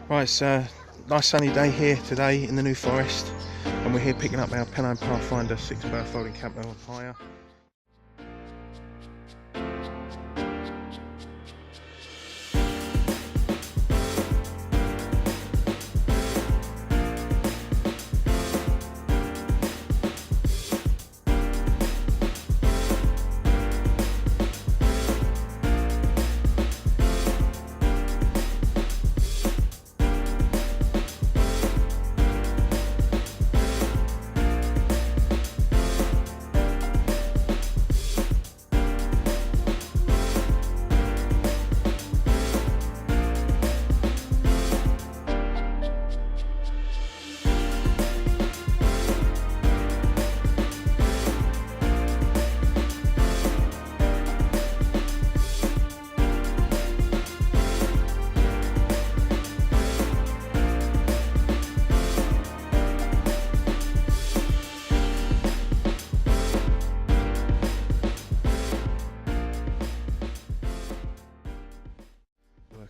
Right, it's a nice sunny day here today in the New Forest, and we're here picking up our Pennine Pathfinder 6-berth folding camper on hire.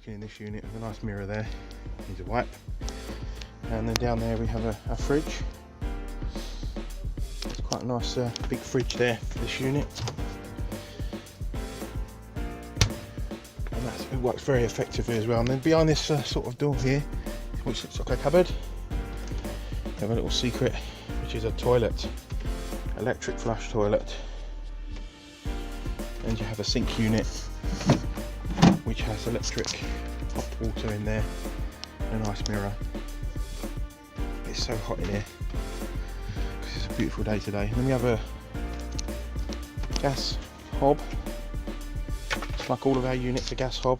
In this unit with a nice mirror there, needs a wipe, and then down there we have a fridge. It's quite a nice big fridge there for this unit, and it works very effectively as well. And then behind this sort of door here, which looks like a cupboard, we have a little secret, which is a toilet, electric flush toilet, and you have a sink unit which has electric hot water in there and a nice mirror. It's so hot in here because it's a beautiful day today. And then we have a gas hob, just like all of our units, a gas hob.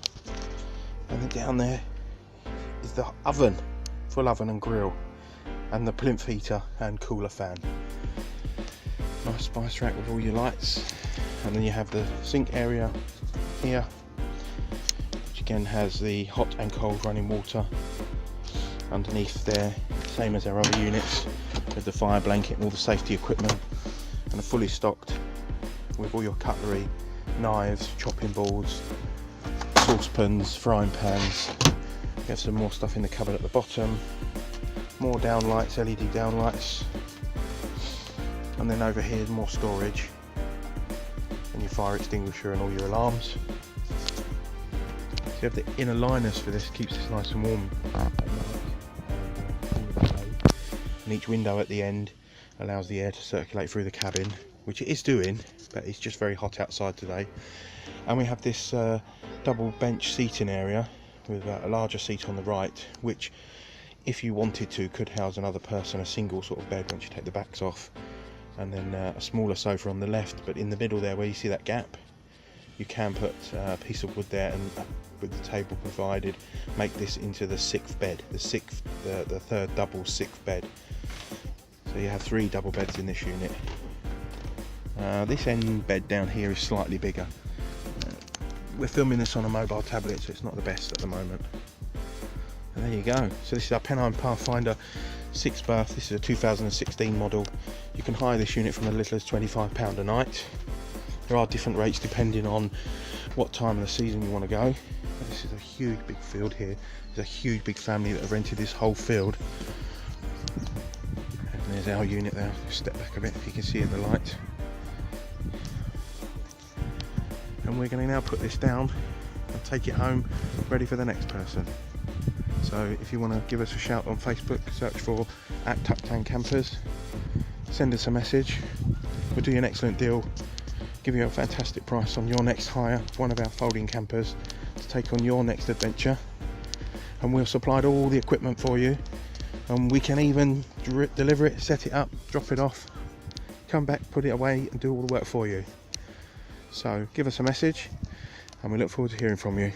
And then down there is the oven, full oven and grill, and the plinth heater and cooler fan. Nice spice rack with all your lights. And then you have the sink area here, again has the hot and cold running water underneath there, same as our other units, with the fire blanket and all the safety equipment, and are fully stocked with all your cutlery, knives, chopping boards, saucepans, frying pans. We have some more stuff in the cupboard at the bottom, more downlights, LED downlights, and then over here more storage and your fire extinguisher and all your alarms. You have the inner liners for this, keeps this nice and warm at night, and each window at the end allows the air to circulate through the cabin, which it is doing, but it's just very hot outside today. And we have this double bench seating area with a larger seat on the right, which if you wanted to could house another person, a single sort of bed once you take the backs off, and then a smaller sofa on the left. But in the middle there, where you see that gap, you can put a piece of wood there, and with the table provided, make this into the sixth bed, the third double sixth bed. So you have 3 double beds in this unit. This end bed down here is slightly bigger. We're filming this on a mobile tablet, so it's not the best at the moment. And there you go. So this is our Pennine Pathfinder 6-berth. This is a 2016 model. You can hire this unit from as little as £25 a night. There are different rates depending on what time of the season you want to go. This is a huge big field here. There's a huge big family that have rented this whole field. And there's our unit there. Just step back a bit if you can see in the light. And we're going to now put this down and take it home, ready for the next person. So if you want to give us a shout on Facebook, search for @TuckTan Campers. Send us a message. We'll do you an excellent deal. Give you a fantastic price on your next hire, one of our folding campers, to take on your next adventure. And we'll supply all the equipment for you, and we can even deliver it, set it up, drop it off, come back, put it away, and do all the work for you. So give us a message, and we look forward to hearing from you.